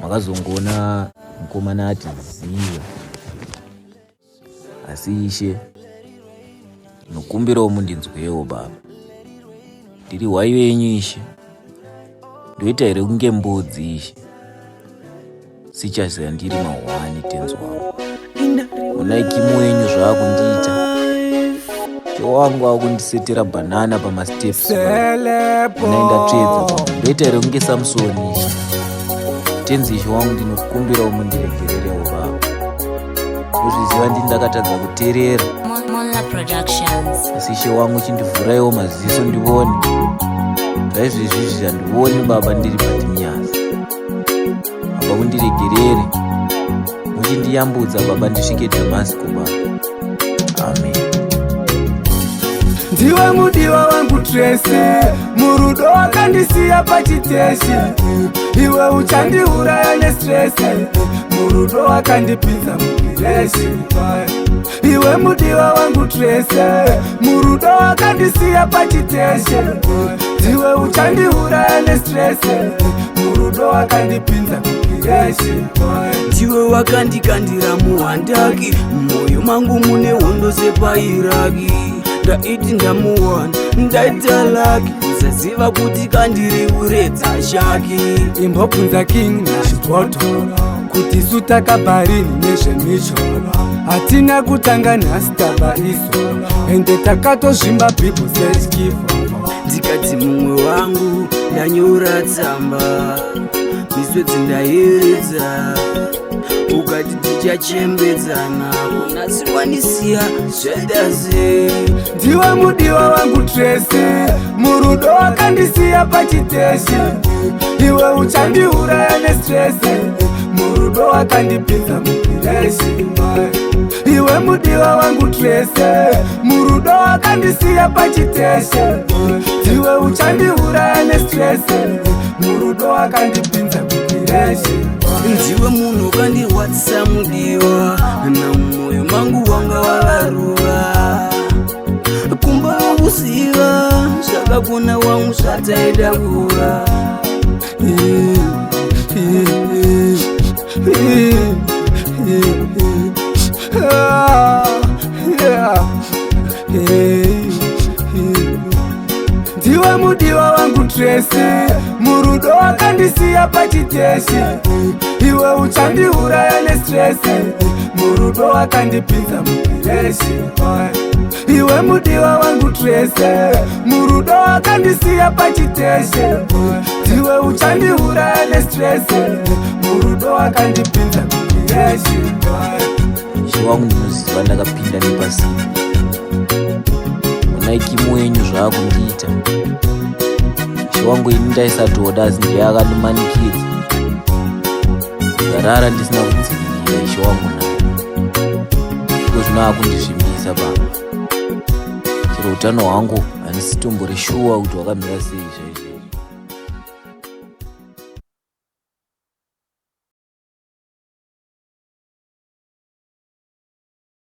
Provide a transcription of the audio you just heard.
makazongoona mukomana ati Ziva, asi Ishe ndinokumbirawo mundinzwewo baba. Ndiri hwai yenyu Ishe, ndoita here kunge mbudzi Ishe, sichaziva ndiri mahwani tenzi wangu. Onai Kimu wenyu zvaakundiita. Wangu akundisetera banana pamasteps. Unaenda tredza. Ndoita here kunge Samsoni Ishe. Tenzi Ishe wangu ndinokumbirawo mundiregererewo baba. Kuzviziva ndini ndakatadza kuteerera. Monla Productions. Asi Ishe wangu chindivhuraiwo maziso ndione. Zvaizvizvi handioni baba ndiri patinyazi. Baba mundiregerere. Muchindiyambudza baba ndisvike Damasco baba. Amen. Ndiwe mudiwa wangu Tracy, murudo wakandisiya pachiteshi. Iwe uchandiuraya nestress, murudo wakandipinza mukireshi. Iwe mudiwa wangu Tracy, murudo wakandisiya pachiteshi. Iwe uchandiuraya nestress, murudo wakandipinza mukireshi. Ndiwe wakandikandira muhandaki, moyo mangu mune hondo sepairaki. Ndaiti ndamuwana, ndaita laki, usaziva kuti kandiri uredza shaki. Imbobvunza King nazvibhotoro kuti su takabharini nezvemicho. Hatina kutanga nhasi taba iso, ende takatozvimba people search kifo. Ndikati mumwe wangu ndanyora tsamba, miswedzi ndayeredza, ukati tichachembedzana, unasiwanisiya zvedaze. Ndiwe mudiwa wangu Tracy, murudo wakandisiya pachiteshi. Iwe uchandiuraya nestress, murudo wakandipinza mukireshi. Iwe mudiwa wangu Tracy, murudo wakandisiya pachiteshi. Iwe uchandiuraya nestress, murudo wakandipinza mukireshi. Ndiwe munhu ukandirwadzisa mudiwa, namoyo mangu wanga wavaruva. Kumba wokuziva zvakakona wangu zvataida kuva. Ndiwe mudiwa wangu Tracy, murudo wakandisiya pachiteshi. Iwe uchandiuraya nestress, murudo wakandipinza mukireshi. Iwe mudiwa wangu Tracy, murudo wakandisiya pachiteshi. Iwe uchandiuraya nestress, murudo wakandipinza mukireshi. Ishe wangu ndinoziva ndakapinda nepasini. Onai Kimu wenyu zvaakundiita. Ishe wangu ini ndaisatoda asi ndiye akandimanikidza. Ndarara ndisina kudzivirira Ishe wangu naye. Iko zvino akundizvimbisa baba. Chero utano hwangu handisi tombori shuwa kuti hwakamira sei izvezvi.